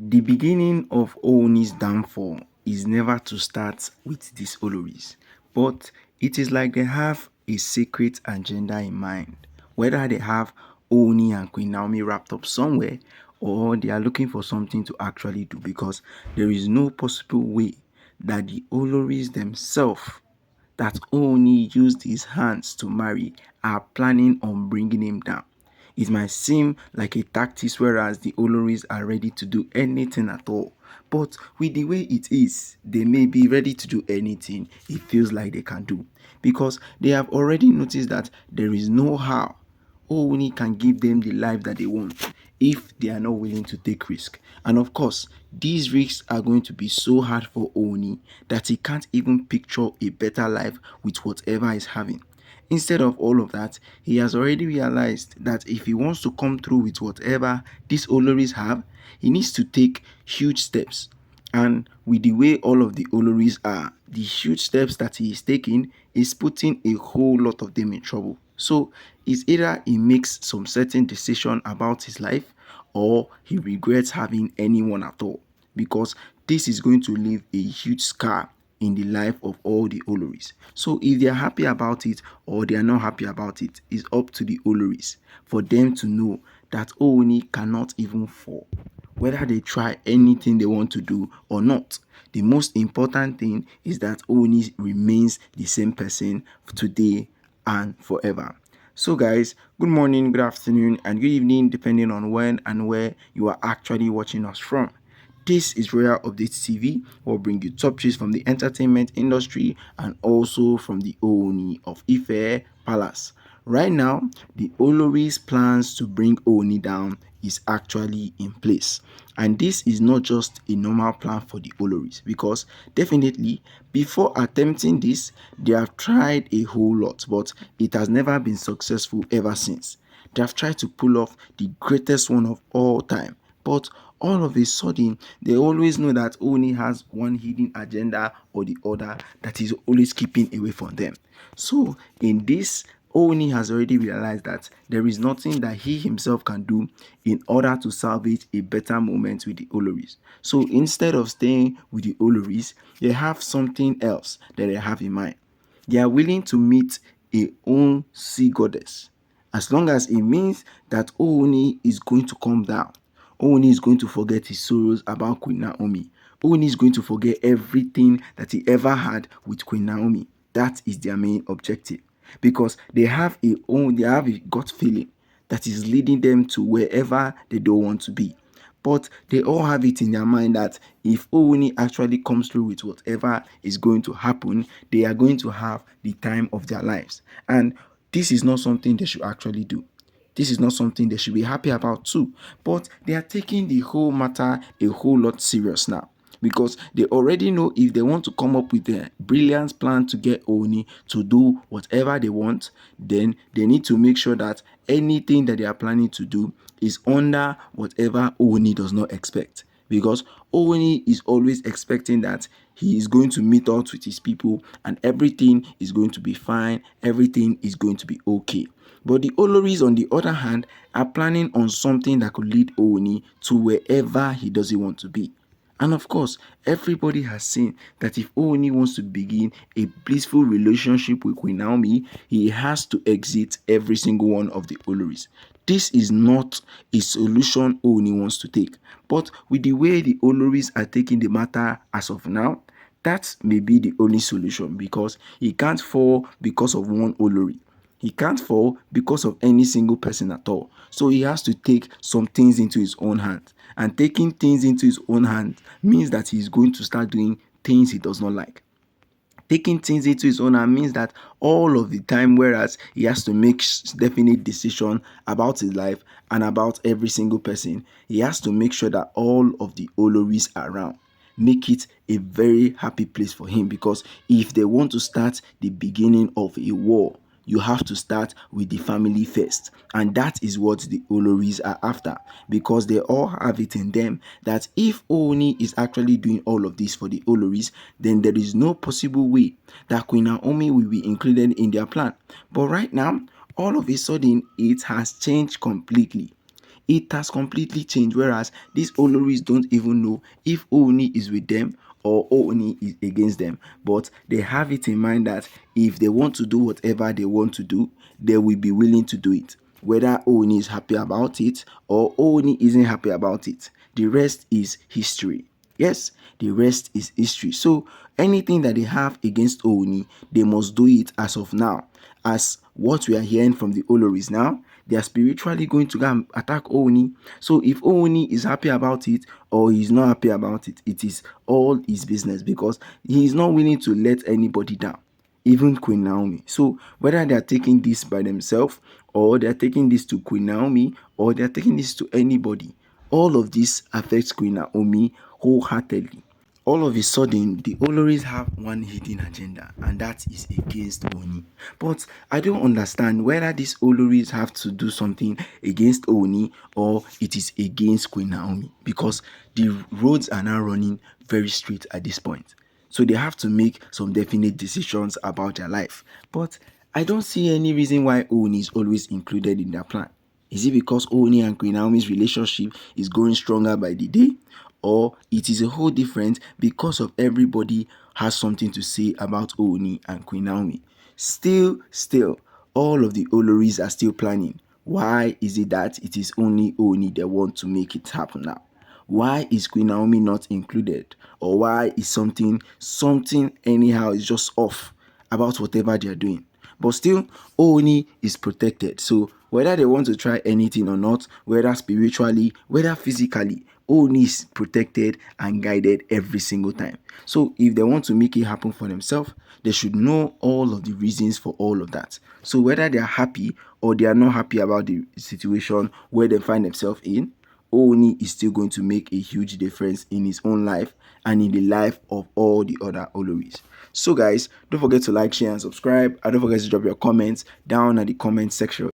The beginning of OONI'S downfall is never to start with these Oloris, but it is like they have a secret agenda in mind. Whether they have OONI and Queen Naomi wrapped up somewhere, or they are looking for something to actually do, because there is no possible way that the Oloris themselves that OONI used his hands to marry are planning on bringing him down. It might seem like a tactic, whereas the Oloris are ready to do anything at all. But with the way it is, they may be ready to do anything it feels like they can do, because they have already noticed that there is no how OONI can give them the life that they want if they are not willing to take risk. And of course, these risks are going to be so hard for OONI that he can't even picture a better life with whatever he's having. Instead of all of that, he has already realized that if he wants to come through with whatever these Oloris have, he needs to take huge steps. And with the way all of the Oloris are, the huge steps that he is taking is putting a whole lot of them in trouble. So it's either he makes some certain decision about his life, or he regrets having anyone at all, because this is going to leave a huge scar in the life of all the Oloris. So if they are happy about it or they are not happy about it, it's up to the Oloris for them to know that OONI cannot even fall, whether they try anything they want to do or not. The most important thing is that OONI remains the same person today and forever. So guys, good morning, good afternoon, and good evening, depending on when and where you are actually watching us from. This is Royal Updates TV. We'll bring you top news from the entertainment industry and also from the OONI of Ife Palace. Right now, the Oloris plans to bring OONI down is actually in place. And this is not just a normal plan for the Oloris, because definitely before attempting this, they have tried a whole lot, but it has never been successful ever since. They have tried to pull off the greatest one of all time, but all of a sudden they always know that OONI has one hidden agenda or the other that is always keeping away from them. So in this, OONI has already realized that there is nothing that he himself can do in order to salvage a better moment with the Oloris. So instead of staying with the Oloris, they have something else that they have in mind. They are willing to meet a own sea goddess, as long as it means that OONI is going to come down. OONI is going to forget his sorrows about Queen Naomi. OONI is going to forget everything that he ever had with Queen Naomi. That is their main objective, because they have a gut feeling that is leading them to wherever they don't want to be. But they all have it in their mind that if OONI actually comes through with whatever is going to happen, they are going to have the time of their lives. And this is not something they should actually do. This is not something they should be happy about too. But they are taking the whole matter a whole lot serious now, because they already know if they want to come up with a brilliant plan to get OONI to do whatever they want, then they need to make sure that anything that they are planning to do is under whatever OONI does not expect. Because OONI is always expecting that he is going to meet out with his people and everything is going to be fine, everything is going to be okay. But the Oloris, on the other hand, are planning on something that could lead OONI to wherever he doesn't want to be. And of course, everybody has seen that if OONI wants to begin a blissful relationship with Queen Naomi, he has to exit every single one of the Oloris. This is not a solution OONI wants to take. But with the way the Oloris are taking the matter as of now, that may be the only solution, because he can't fall because of one Olori. He can't fall because of any single person at all. So he has to take some things into his own hand. And taking things into his own hand means that he's going to start doing things he does not like. Taking things into his own hand means that all of the time, whereas he has to make definite decision about his life and about every single person, he has to make sure that all of the Oloris are around. Make it a very happy place for him, because if they want to start the beginning of a war, you have to start with the family first, and that is what the Oloris are after, because they all have it in them that if OONI is actually doing all of this for the Oloris, then there is no possible way that Queen Naomi will be included in their plan. But right now, all of a sudden, it has changed completely. It has completely changed, whereas these Oloris don't even know if Ooni is with them or Ooni is against them, but they have it in mind that if they want to do whatever they want to do, they will be willing to do it, whether Ooni is happy about it or Ooni isn't happy about it. The rest is history. Yes, the rest is history. So anything that they have against Ooni, they must do it as of now. As what we are hearing from the Oloris now, they are spiritually going to go and attack Ooni. So if Ooni is happy about it or he's not happy about it, it is all his business, because he is not willing to let anybody down, even Queen Naomi. So whether they are taking this by themselves or they are taking this to Queen Naomi or they are taking this to anybody, all of this affects Queen Naomi wholeheartedly. All of a sudden, the Oloris have one hidden agenda, and that is against Oni. But I don't understand whether these Oloris have to do something against Oni or it is against Queen Naomi, because the roads are now running very straight at this point. So they have to make some definite decisions about their life. But I don't see any reason why Oni is always included in their plan. Is it because Oni and Queen Naomi's relationship is growing stronger by the day? Or it is a whole different because of everybody has something to say about Oni and Queen Naomi? Still, all of the Oloris are still planning. Why is it that it is only Oni that want to make it happen now? Why is Queen Naomi not included? Or why is something anyhow is just off about whatever they are doing? But still, Oni is protected. So whether they want to try anything or not, whether spiritually, whether physically, Oni is protected and guided every single time. So if they want to make it happen for themselves, they should know all of the reasons for all of that. So whether they are happy or they are not happy about the situation where they find themselves in, Oni is still going to make a huge difference in his own life and in the life of all the other Oloris. So guys, don't forget to like, share and subscribe. And don't forget to drop your comments down at the comment section.